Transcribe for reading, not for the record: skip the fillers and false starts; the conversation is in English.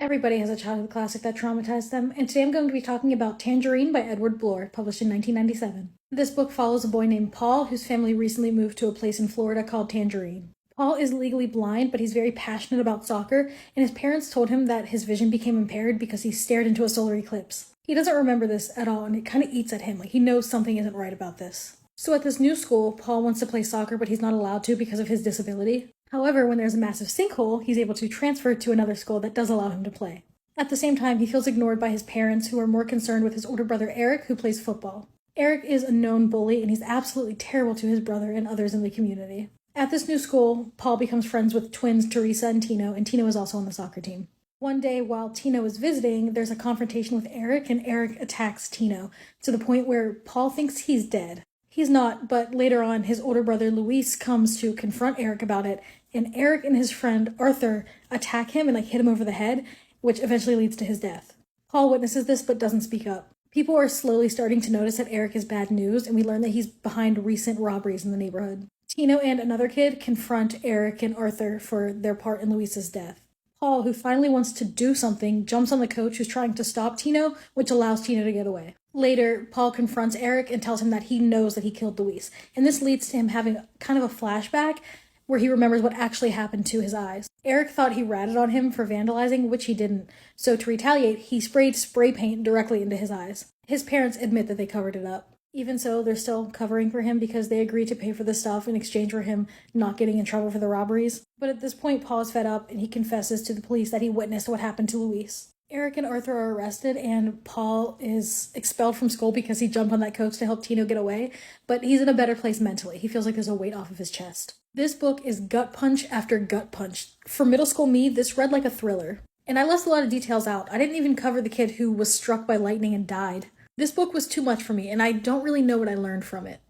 Everybody has a childhood classic that traumatized them, and today I'm going to be talking about Tangerine by Edward Bloor, published in 1997. This book follows a boy named Paul whose family recently moved to a place in Florida called Tangerine. Paul is legally blind, but he's very passionate about soccer, and his parents told him that his vision became impaired because he stared into a solar eclipse. He doesn't remember this at all, and it kind of eats at him, like he knows something isn't right about this. So at this new school, Paul wants to play soccer, but he's not allowed to because of his disability. However, when there's a massive sinkhole, he's able to transfer to another school that does allow him to play. At the same time, he feels ignored by his parents, who are more concerned with his older brother Eric, who plays football. Eric is a known bully, and he's absolutely terrible to his brother and others in the community. At this new school, Paul becomes friends with twins Teresa and Tino is also on the soccer team. One day, while Tino is visiting, there's a confrontation with Eric, and Eric attacks Tino, to the point where Paul thinks he's dead. He's not, but later on, his older brother Luis comes to confront Eric about it, and Eric and his friend Arthur attack him and hit him over the head, which eventually leads to his death. Paul witnesses this but doesn't speak up. People are slowly starting to notice that Eric is bad news, and we learn that he's behind recent robberies in the neighborhood. Tino and another kid confront Eric and Arthur for their part in Luis's death. Paul, who finally wants to do something, jumps on the coach who's trying to stop Tino, which allows Tino to get away. Later, Paul confronts Eric and tells him that he knows that he killed Luis, and this leads to him having kind of a flashback where he remembers what actually happened to his eyes. Eric thought he ratted on him for vandalizing, which he didn't, so to retaliate, he sprayed spray paint directly into his eyes. His parents admit that they covered it up. Even so, they're still covering for him because they agreed to pay for the stuff in exchange for him not getting in trouble for the robberies. But at this point, Paul is fed up and he confesses to the police that he witnessed what happened to Luis. Eric and Arthur are arrested, and Paul is expelled from school because he jumped on that coach to help Tino get away, but he's in a better place mentally. He feels like there's a weight off of his chest. This book is gut punch after gut punch. For middle school me, this read like a thriller. And I left a lot of details out. I didn't even cover the kid who was struck by lightning and died. This book was too much for me, and I don't really know what I learned from it.